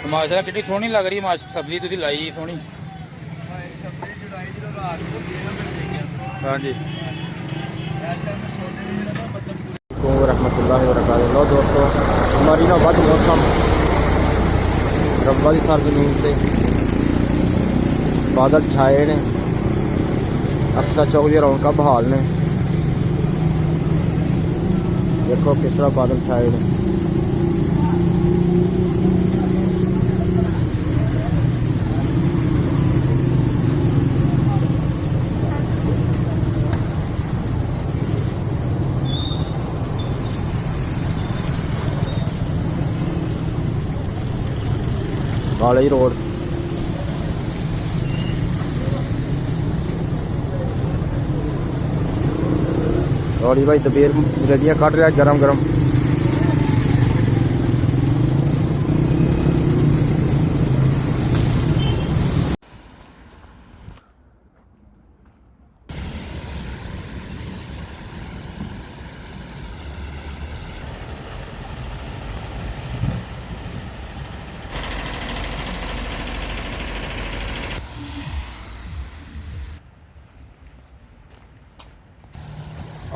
माशाल्लाह कितनी सोहनी लग रही है सब्जी तुसीं लाई सोहनी। हाँ जी रहमतुल्लाहि व बरकातहू। लो दोस्तों, हमारी ना वध मौसम रब्बा की सरजमीन से बादल छाए ने, अक्सर चौक दी रौनक बहाल ने। देखो किस तरह बादल छाए ने। काली रोड और भाई दबेर जलेबियाँ कट रहा है गरम गरम।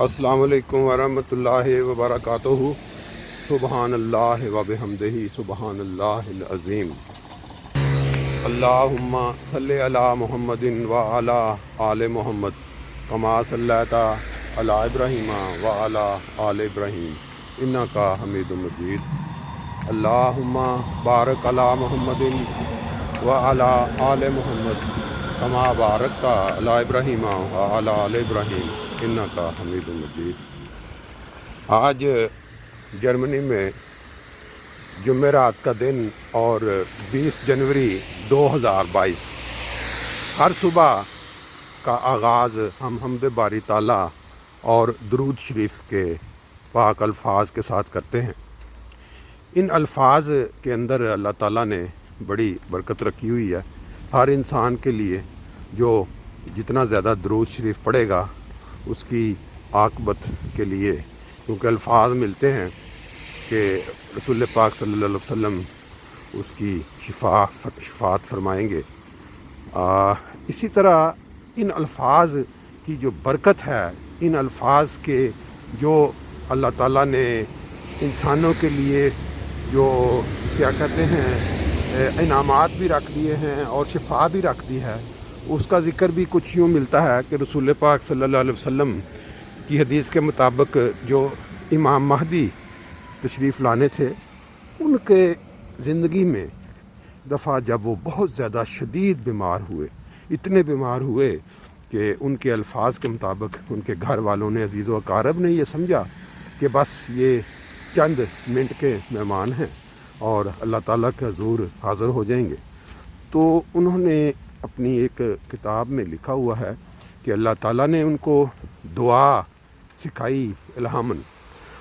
अस्सलामु अलैकुम वरहमतुल्लाहि वबरकातुहू। सुबहानल्लाह व बिहम्दिही सुबहानल्लाहिल अज़ीम। अल्लाहुम्मा सल्लि अला मुहम्मदिन व अला आले मुहम्मद कमा सल्लैता अला इब्राहीम व अला आले इब्राहीम इन्नका हमीदुम मजीद। अल्लाहुम्मा बारक अला मुहम्मदिन व अला आले मुहम्मद कमा बारकता अला इब्राहीम व अला आले इब्राहीम इन्नका हमीदुम मजीद। आज जर्मनी में जुमेरात का दिन और 20 जनवरी 2022। हर सुबह का आगाज़ हम हम्द बारी ताला और दुरूद शरीफ के पाक अल्फाज के साथ करते हैं। इन अल्फाज के अंदर अल्लाह ताला ने बड़ी बरकत रखी हुई है हर इंसान के लिए। जो जितना ज़्यादा दुरूद शरीफ पढ़ेगा उसकी आक़बत के लिए, क्योंकि अल्फाज मिलते हैं कि रसूल पाक सल्लल्लाहु अलैहि वसल्लम उसकी शिफात फरमाएंगे। इसी तरह इन अल्फाज की जो बरकत है, इन अल्फाज के जो अल्लाह ताला ने इंसानों के लिए जो क्या कहते हैं इनामात भी रख दिए हैं और शिफा भी रख दी है, उसका ज़िक्र भी कुछ यूँ मिलता है कि रसूल पाक सल्लल्लाहु अलैहि वसल्लम की हदीस के मुताबिक जो इमाम महदी तशरीफ़ लाने थे, उनके ज़िंदगी में दफ़ा जब वो बहुत ज़्यादा शदीद बीमार हुए, इतने बीमार हुए कि उनके अल्फाज के मुताबिक उनके घर वालों ने, अजीज़ व अकारब ने ये समझा कि बस ये चंद मिनट के मेहमान हैं और अल्लाह ताला के हुज़ूर हाज़िर हो जाएंगे। तो उन्होंने अपनी एक किताब में लिखा हुआ है कि अल्लाह ताला ने उनको दुआ सिखाई इल्हामन,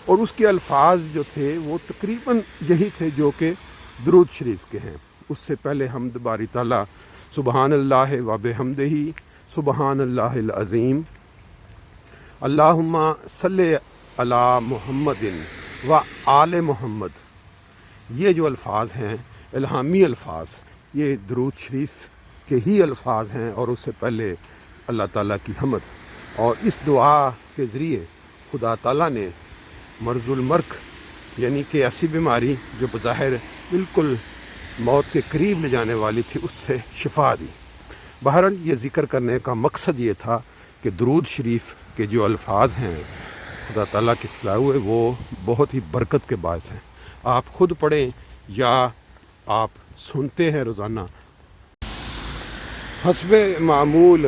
और उसके अल्फाज जो थे वो तकरीबन यही थे जो कि दुरूद शरीफ के हैं। उससे पहले हम्द बारी ताला सुबहानल्लाह व बिहम्दिही सुबहानल्लाहिल अज़ीम। अल्लाहुम्मा सल्लि अला मुहम्मदिन व आले मुहम्मद। ये जो अल्फाज हैं इल्हामी अल्फाज, ये दुरूद शरीफ के ही अल्फाज हैं और उससे पहले अल्लाह ताला की हमद। और इस दुआ के ज़रिए खुदा ताला ने मर्ज़ुल मर्क यानी कि ऐसी बीमारी जो बज़ाहिर बिल्कुल मौत के करीब ले जाने वाली थी, उससे शिफा दी। बहरहाल ये ज़िक्र करने का मकसद ये था कि दुरूद शरीफ के जो अल्फाज हैं खुदा ताला के सिखाए हुए, वो बहुत ही बरकत के बायस हैं। आप ख़ुद पढ़ें या आप सुनते हैं रोज़ाना। हस्बे मामूल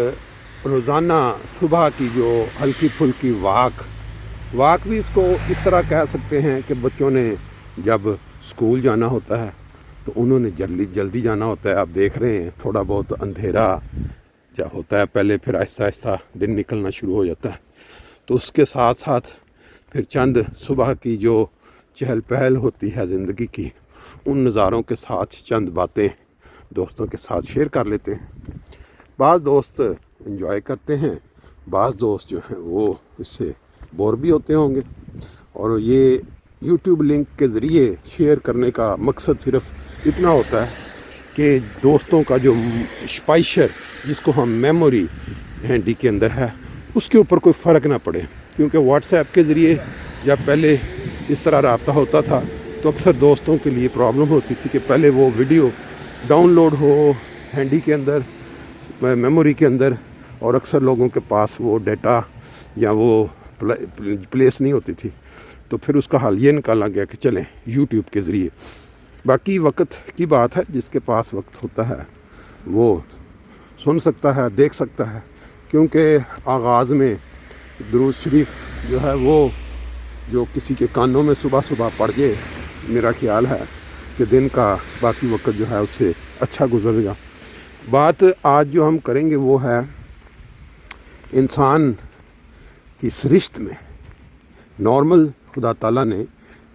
रोज़ाना सुबह की जो हल्की फुल्की वाक भी इसको इस तरह कह सकते हैं कि बच्चों ने जब स्कूल जाना होता है तो उन्होंने जल्दी जाना होता है। आप देख रहे हैं थोड़ा बहुत अंधेरा जब होता है पहले, फिर आहिस्ता आहिस्ता दिन निकलना शुरू हो जाता है। तो उसके साथ साथ फिर चंद सुबह की जो चहल पहल होती है ज़िंदगी की, उन नज़ारों के साथ चंद बातें दोस्तों के साथ शेयर कर लेते हैं। बाज़ दोस्त एंजॉय करते हैं, बाज़ दोस्त जो हैं वो इससे बोर भी होते होंगे। और ये यूट्यूब लिंक के ज़रिए शेयर करने का मकसद सिर्फ इतना होता है कि दोस्तों का जो स्पाइशर जिसको हम मेमोरी हैंडी के अंदर है उसके ऊपर कोई फ़र्क ना पड़े। क्योंकि व्हाट्सएप के ज़रिए जब पहले इस तरह रब्ता होता था तो अक्सर दोस्तों के लिए प्रॉब्लम होती थी कि पहले वो वीडियो डाउनलोड हो हैंडी के अंदर, मेमोरी के अंदर, और अक्सर लोगों के पास वो डेटा या वो प्लेस नहीं होती थी। तो फिर उसका हल ये निकाला गया कि चलें यूट्यूब के ज़रिए। बाकी वक्त की बात है, जिसके पास वक्त होता है वो सुन सकता है, देख सकता है। क्योंकि आगाज़ में दुरूद शरीफ जो है वो जो किसी के कानों में सुबह सुबह पड़ जाए, मेरा ख्याल है कि दिन का बाकी वक्त जो है उससे अच्छा गुजरेगा। बात आज जो हम करेंगे वो है इंसान की सृष्ट में नॉर्मल खुदा ताला ने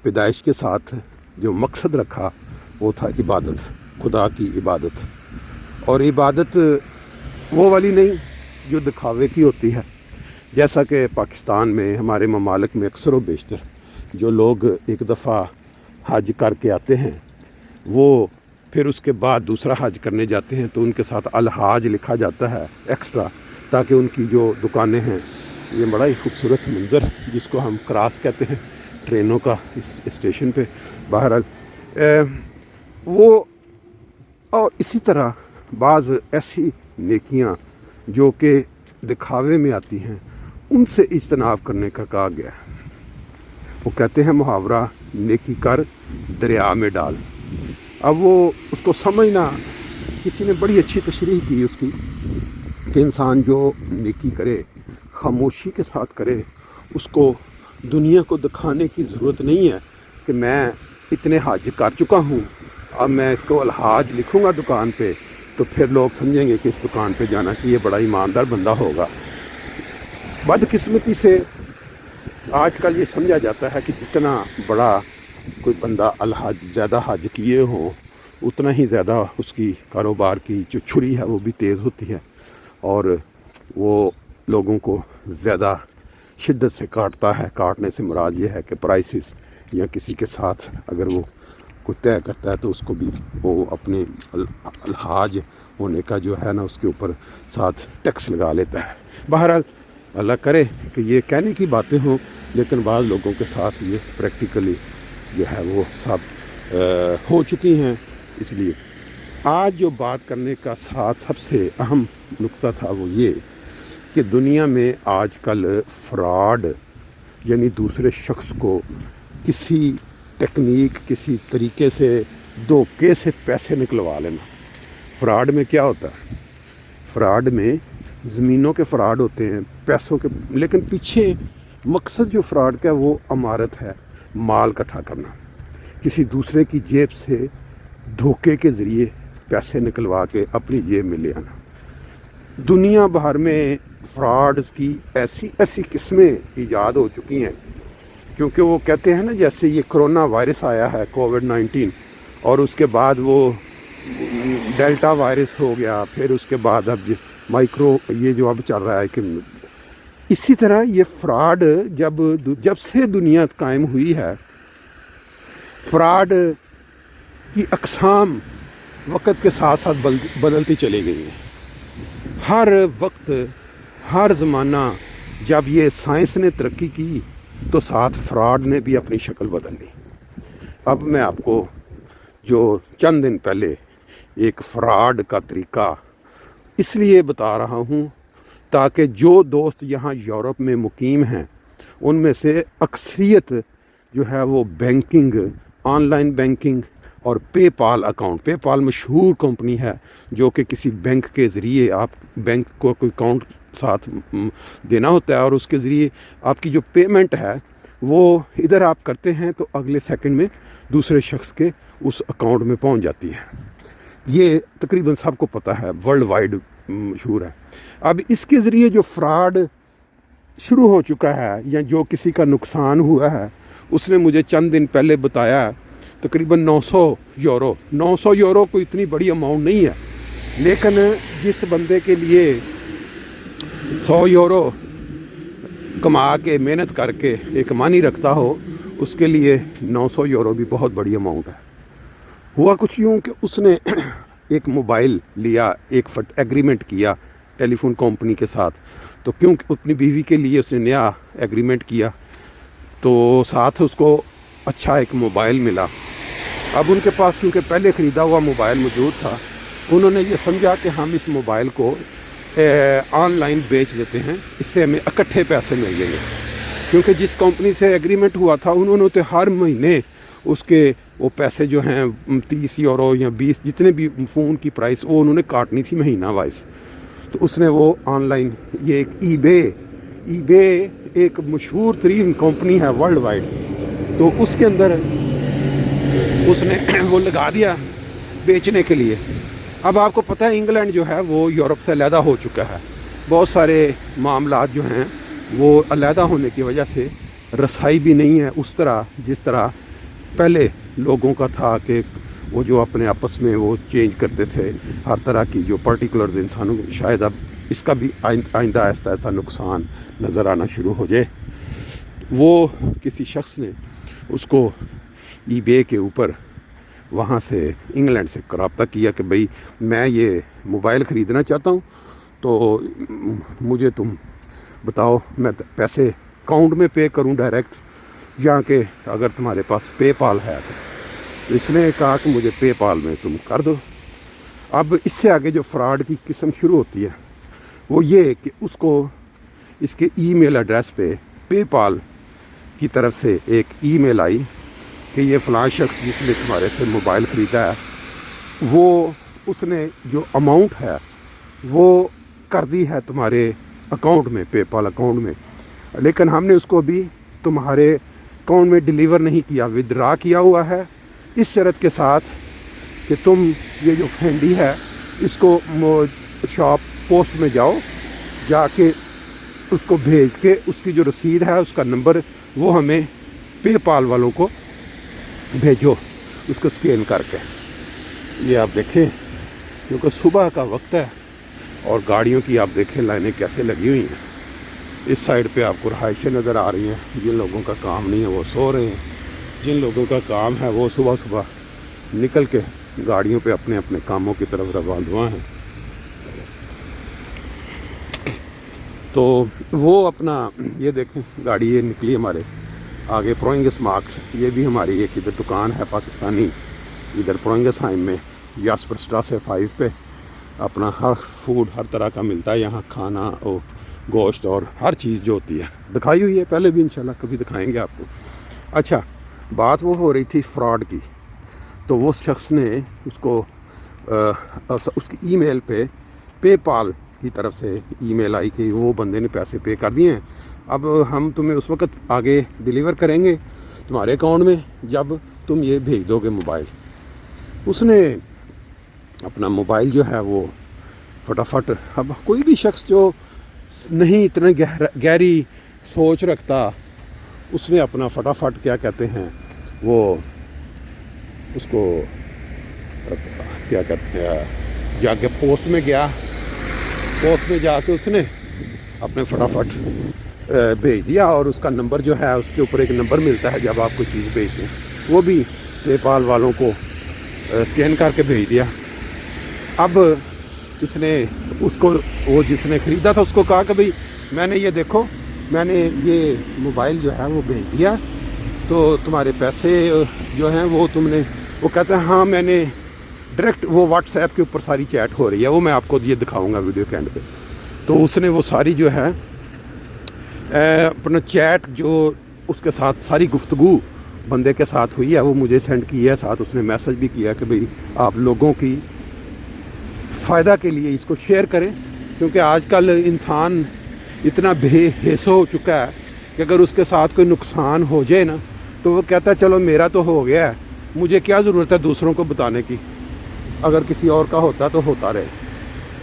पैदाइश के साथ जो मकसद रखा वो था इबादत, खुदा की इबादत। और इबादत वो वाली नहीं जो दिखावे की होती है, जैसा कि पाकिस्तान में हमारे ममालिक में अक्सर व बेशतर जो लोग एक दफ़ा हज करके आते हैं वो फिर उसके बाद दूसरा हज करने जाते हैं तो उनके साथ अलहाज लिखा जाता है एक्स्ट्रा, ताकि उनकी जो दुकानें हैं, ये बड़ा ही खूबसूरत मंज़र है जिसको हम क्रॉस कहते हैं ट्रेनों का इस स्टेशन पे। बहरहाल वो और इसी तरह बाज़ ऐसी नेकियां जो कि दिखावे में आती हैं उनसे इज्तनाब करने का कहा गया है। वो कहते हैं मुहावरा नेकी कर दरिया में डाल। अब वो उसको समझना, किसी ने बड़ी अच्छी तशरीह की उसकी कि इंसान जो नेकी करे खामोशी के साथ करे, उसको दुनिया को दिखाने की ज़रूरत नहीं है कि मैं इतने हज कर चुका हूँ, अब मैं इसको अलहाज लिखूँगा दुकान पे तो फिर लोग समझेंगे कि इस दुकान पे जाना चाहिए, बड़ा ईमानदार बंदा होगा। बदकिस्मती से आजकल ये समझा जाता है कि जितना बड़ा कोई बंदा अलहज ज़्यादा हज किए हो उतना ही ज़्यादा उसकी कारोबार की जो छुरी है वो भी तेज़ होती है और वो लोगों को ज़्यादा शिद्दत से काटता है। काटने से मुराद ये है कि प्राइसेस या किसी के साथ अगर वो कोई तय करता है तो उसको भी वो अपने अलहाज होने का जो है ना उसके ऊपर साथ टैक्स लगा लेता है। बहरहाल अल्लाह करे कि ये कहने की बातें हों, लेकिन बाद लोगों के साथ ये प्रैक्टिकली जो है वो सब हो चुकी हैं। इसलिए आज जो बात करने का साथ सबसे अहम नुक्ता था वो ये कि दुनिया में आजकल फ्रॉड यानी दूसरे शख्स को किसी टेक्निक, किसी तरीके से धोखे से पैसे निकलवा लेना। फ्रॉड में क्या होता है? फ्रॉड में ज़मीनों के फ्रॉड होते हैं, पैसों के, लेकिन पीछे मकसद जो फ्रॉड का है वो अमारत है, माल इकट्ठा करना, किसी दूसरे की जेब से धोखे के ज़रिए पैसे निकलवा के अपनी जेब में ले आना। दुनिया भर में फ्रॉड्स की ऐसी ऐसी किस्में ईजाद हो चुकी हैं, क्योंकि वो कहते हैं ना जैसे ये कोरोना वायरस आया है कोविड-19 और उसके बाद वो डेल्टा वायरस हो गया, फिर उसके बाद अब माइक्रो ये जो अब चल रहा है कि इसी तरह ये फ्रॉड जब से दुनिया कायम हुई है, फ्रॉड की अक़साम वक्त के साथ साथ बदलती चली गई हैं। हर वक्त हर ज़माना जब ये साइंस ने तरक्की की तो साथ फ्रॉड ने भी अपनी शक्ल बदल ली। अब मैं आपको जो चंद दिन पहले एक फ्रॉड का तरीका इसलिए बता रहा हूँ ताकि जो दोस्त यहाँ यूरोप में मुकीम हैं उनमें से अक्सरियत जो है वो बैंकिंग, ऑनलाइन बैंकिंग और पेपाल अकाउंट, पेपाल मशहूर कंपनी है जो कि किसी बैंक के ज़रिए आप बैंक को कोई अकाउंट साथ देना होता है और उसके ज़रिए आपकी जो पेमेंट है वो इधर आप करते हैं तो अगले सेकंड में दूसरे शख्स के उस अकाउंट में पहुंच जाती है। ये तकरीबन सबको पता है, वर्ल्ड वाइड मशहूर है। अब इसके ज़रिए जो फ्रॉड शुरू हो चुका है या जो किसी का नुकसान हुआ है, उसने मुझे चंद दिन पहले बताया तकरीबन 900 यूरो कोई इतनी बड़ी अमाउंट नहीं है, लेकिन जिस बंदे के लिए 100 यूरो कमा के मेहनत करके एक मानी रखता हो اس کے لیے 900 یورو بھی بہت بڑی اماؤنٹ ہے. ہوا کچھ یوں کہ اس نے ایک موبائل لیا, ایک ایگریمنٹ کیا ٹیلی فون کمپنی کے ساتھ. تو کیونکہ اپنی بیوی کے لیے اس نے نیا ایگریمنٹ کیا تو ساتھ اس کو اچھا ایک موبائل ملا. اب ان کے پاس کیونکہ پہلے خریدا ہوا موبائل موجود تھا, انہوں نے یہ سمجھا کہ ہم اس موبائل کو آن لائن بیچ دیتے ہیں, اس سے ہمیں اکٹھے پیسے مل جائیں گے. کیونکہ جس کمپنی سے ایگریمنٹ ہوا تھا انہوں نے تو ہر مہینے اس کے وہ پیسے جو ہیں 30 یورو یا 20 جتنے بھی فون کی پرائس وہ انہوں نے کاٹنی تھی مہینہ وائز. تو اس نے وہ آن لائن یہ ایک ای بے ایک مشہور ترین کمپنی ہے ورلڈ وائڈ, تو اس کے اندر اس نے وہ لگا دیا بیچنے کے لیے. اب آپ کو پتہ ہے انگلینڈ جو ہے وہ یورپ سے علیحدہ ہو چکا ہے. بہت سارے معاملات جو ہیں وہ علیحدہ ہونے کی وجہ سے رسائی بھی نہیں ہے اس طرح جس طرح پہلے لوگوں کا تھا کہ وہ جو اپنے آپس میں وہ چینج کرتے تھے ہر طرح کی جو پرٹیکولرز انسانوں. شاید اب اس کا بھی آئندہ ایسا ایسا نقصان نظر آنا شروع ہو جائے. وہ کسی شخص نے اس کو ای بے کے اوپر وہاں سے انگلینڈ سے رابطہ کیا کہ بھئی میں یہ موبائل خریدنا چاہتا ہوں, تو مجھے تم بتاؤ میں پیسے اکاؤنٹ میں پے کروں ڈائریکٹ یا کہ اگر تمہارے پاس پے پال ہے تو اس نے کہا کہ مجھے پے پال میں تم کر دو. اب اس سے آگے جو فراڈ کی قسم شروع ہوتی ہے وہ یہ کہ اس کو اس کے ای میل ایڈریس پہ پے پال کی طرف سے ایک ای میل آئی کہ یہ فلاں شخص جس نے تمہارے سے موبائل خریدا ہے وہ اس نے جو اماؤنٹ ہے وہ کر دی ہے تمہارے اکاؤنٹ میں, پے پال اکاؤنٹ میں, لیکن ہم نے اس کو بھی تمہارے اکاؤنٹ میں ڈیلیور نہیں کیا, ودرا کیا ہوا ہے اس شرط کے ساتھ کہ تم یہ جو ہینڈی ہے اس کو شاپ پوسٹ میں جاؤ, جا کے اس کو بھیج کے اس کی جو رسید ہے اس کا نمبر وہ ہمیں پے پال والوں کو بھیجو اس کو اسکین کر کے. یہ آپ دیکھیں کیونکہ صبح کا وقت ہے اور گاڑیوں کی آپ دیکھیں لائنیں کیسے لگی ہوئی ہیں. اس سائڈ پہ آپ کو رہائشیں نظر آ رہی ہیں. جن لوگوں کا کام نہیں ہے وہ سو رہے ہیں, جن لوگوں کا کام ہے وہ صبح صبح نکل کے گاڑیوں پہ اپنے اپنے کاموں کی طرف رواں ہیں. تو وہ اپنا یہ دیکھیں گاڑی یہ نکلی ہمارے آگے پروئنگس مارکٹ, یہ بھی ہماری ایک ادھر دکان ہے پاکستانی ادھر پروئنگس ہائم میں یاسپر اسٹراسے 5 پہ. اپنا ہر فوڈ ہر طرح کا ملتا ہے یہاں, کھانا اور گوشت اور ہر چیز جو ہوتی ہے دکھائی ہوئی ہے پہلے بھی, انشاءاللہ کبھی دکھائیں گے آپ کو. اچھا بات وہ ہو رہی تھی فراڈ کی, تو وہ شخص نے اس کو اس کی ای میل پہ پے پال کی طرف سے ای میل آئی کہ وہ بندے نے پیسے پے کر دیے ہیں, اب ہم تمہیں اس وقت آگے ڈیلیور کریں گے تمہارے اکاؤنٹ میں جب تم یہ بھیج دو گے موبائل. اس نے اپنا موبائل جو ہے وہ فٹافٹ, اب کوئی بھی شخص جو نہیں اتنا گہری سوچ رکھتا اس نے اپنا فٹافٹ کیا کہتے ہیں وہ اس کو کیا کہتے ہیں جا کے پوسٹ میں گیا, پوسٹ میں جا کے اس نے اپنے فٹافٹ بھیج دیا اور اس کا نمبر جو ہے اس کے اوپر ایک نمبر ملتا ہے جب آپ کوئی چیز بھیجتے ہیں, وہ بھی پے پال والوں کو اسکین کر کے بھیج دیا. اب اس نے اس کو وہ جس نے خریدا تھا اس کو کہا کہ بھئی میں نے یہ دیکھو میں نے یہ موبائل جو ہے وہ بھیج دیا تو تمہارے پیسے جو ہیں وہ تم نے, وہ کہتا ہے ہاں میں نے ڈائریکٹ وہ واٹس ایپ کے اوپر ساری چیٹ ہو رہی ہے, وہ میں آپ کو یہ دکھاؤں گا ویڈیو کے اینڈ پہ. تو اس نے وہ ساری جو ہے اپنا چیٹ جو اس کے ساتھ ساری گفتگو بندے کے ساتھ ہوئی ہے وہ مجھے سینڈ کی ہے, ساتھ اس نے میسج بھی کیا کہ بھئی آپ لوگوں کی فائدہ کے لیے اس کو شیئر کریں, کیونکہ آج کل انسان اتنا بے حس ہو چکا ہے کہ اگر اس کے ساتھ کوئی نقصان ہو جائے نا تو وہ کہتا ہے چلو میرا تو ہو گیا ہے, مجھے کیا ضرورت ہے دوسروں کو بتانے کی, اگر کسی اور کا ہوتا تو ہوتا رہے.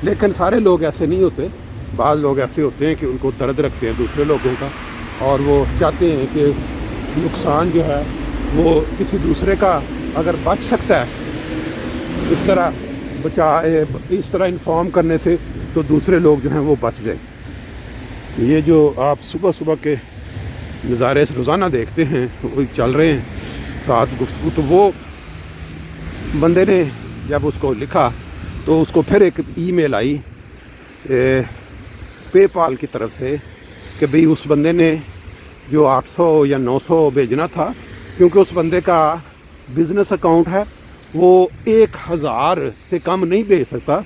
لیکن سارے لوگ ایسے نہیں ہوتے, بعض لوگ ایسے ہوتے ہیں کہ ان کو درد رکھتے ہیں دوسرے لوگوں کا اور وہ چاہتے ہیں کہ نقصان جو ہے وہ کسی دوسرے کا اگر بچ سکتا ہے اس طرح اس طرح انفارم کرنے سے تو دوسرے لوگ جو ہیں وہ بچ جائیں. یہ جو آپ صبح صبح کے نظارے روزانہ دیکھتے ہیں، وہ چل رہے ہیں ساتھ گفتگو. تو وہ بندے نے جب اس کو لکھا تو اس کو پھر ایک ای میل آئی پے پال کی طرف سے کہ بھئی اس بندے نے جو 800 یا 900 بھیجنا تھا، کیونکہ اس بندے کا بزنس اکاؤنٹ ہے وہ 1000 سے کم نہیں بھیج سکتا،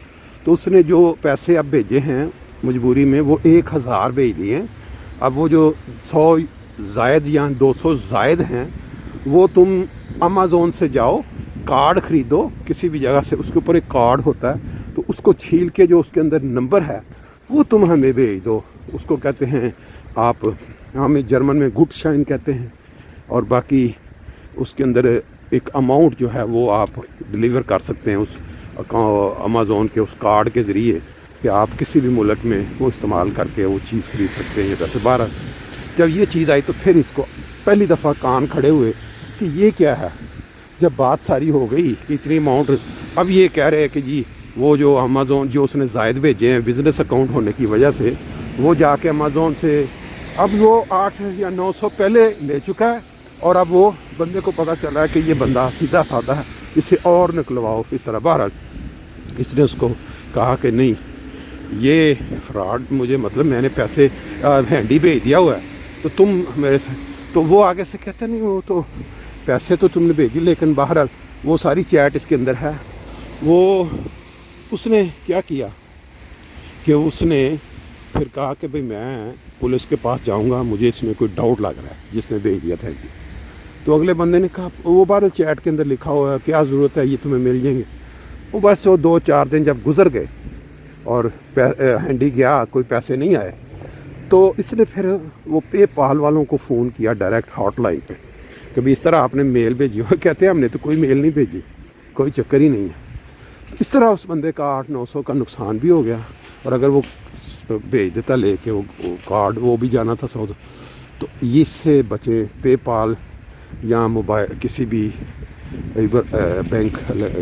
تو اس نے جو پیسے اب بھیجے ہیں مجبوری میں وہ 1000 بھیج دیے ہیں. اب وہ جو 100 زائد یا 200 زائد ہیں وہ تم امازون سے جاؤ، کارڈ خریدو کسی بھی جگہ سے، اس کے اوپر ایک کارڈ ہوتا ہے، تو اس کو چھیل کے جو اس کے اندر نمبر ہے وہ تم ہمیں بھیج دو. اس کو کہتے ہیں آپ، ہمیں جرمن میں گڈ شائن کہتے ہیں، اور باقی اس کے اندر ایک اماؤنٹ جو ہے وہ آپ ڈلیور کر سکتے ہیں اس امازون کے اس کارڈ کے ذریعے، کہ آپ کسی بھی ملک میں وہ استعمال کر کے وہ چیز خرید سکتے ہیں. جیسے 12 جب یہ چیز آئی تو پھر اس کو پہلی دفعہ کان کھڑے ہوئے کہ یہ کیا ہے. جب بات ساری ہو گئی کہ اتنی اماؤنٹ، اب یہ کہہ رہے ہیں کہ جی وہ جو امازون جو اس نے زائد بھیجے ہیں بزنس اکاؤنٹ ہونے کی وجہ سے، وہ جا کے امازون سے اب وہ 800 یا 900 پہلے لے چکا ہے، اور اب وہ بندے کو پتہ چلا ہے کہ یہ بندہ سیدھا سادہ ہے، اسے اور نکلواؤ اس طرح. بہرحال اس نے اس کو کہا کہ نہیں یہ فراڈ، مجھے مطلب میں نے پیسے ہینڈی بھیج دیا ہوا ہے تو تم میرے سے، تو وہ آگے سے کہتے نہیں وہ تو پیسے تو تم نے بھیجی، لیکن بہرحال وہ ساری چیٹ اس کے اندر ہے. وہ اس نے کیا کیا کہ اس نے پھر کہا کہ بھئی میں پولیس کے پاس جاؤں گا، مجھے اس میں کوئی ڈاؤٹ لگ رہا ہے جس نے بھیج دیا تھا. تو اگلے بندے نے کہا وہ بہرحال چیٹ کے اندر لکھا ہوا ہے کیا ضرورت ہے، یہ تمہیں مل جائیں گے. وہ بس وہ 2-4 دن جب گزر گئے اور ہینڈی گیا، کوئی پیسے نہیں آئے، تو اس نے پھر وہ پے پال والوں کو فون کیا ڈائریکٹ ہاٹ لائن پہ کہ بھئی اس طرح آپ نے میل بھیجی ہو. کہتے ہیں ہم نے تو کوئی میل نہیں بھیجی، کوئی چکر ہی نہیں ہے. اس طرح اس بندے کا 800-900 کا نقصان بھی ہو گیا، اور اگر وہ بھیج دیتا لے کے وہ کارڈ، وہ بھی جانا تھا سعود. تو اس سے بچیں. پے پال یا موبائل کسی بھی بینک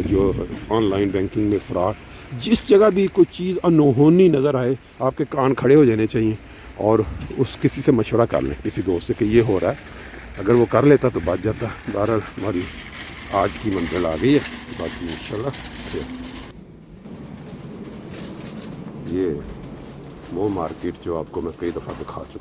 جو آن لائن بینکنگ میں فراڈ، جس جگہ بھی کوئی چیز انہونی نظر آئے آپ کے کان کھڑے ہو جانے چاہیے، اور اس کسی سے مشورہ کر لیں، کسی دوست سے کہ یہ ہو رہا ہے. اگر وہ کر لیتا تو بچ جاتا. بہرحال ہماری آج کی منزل آ گئی ہے، باقی انشاءاللہ. یہ وہ مارکیٹ جو آپ کو میں کئی دفعہ دکھا چکا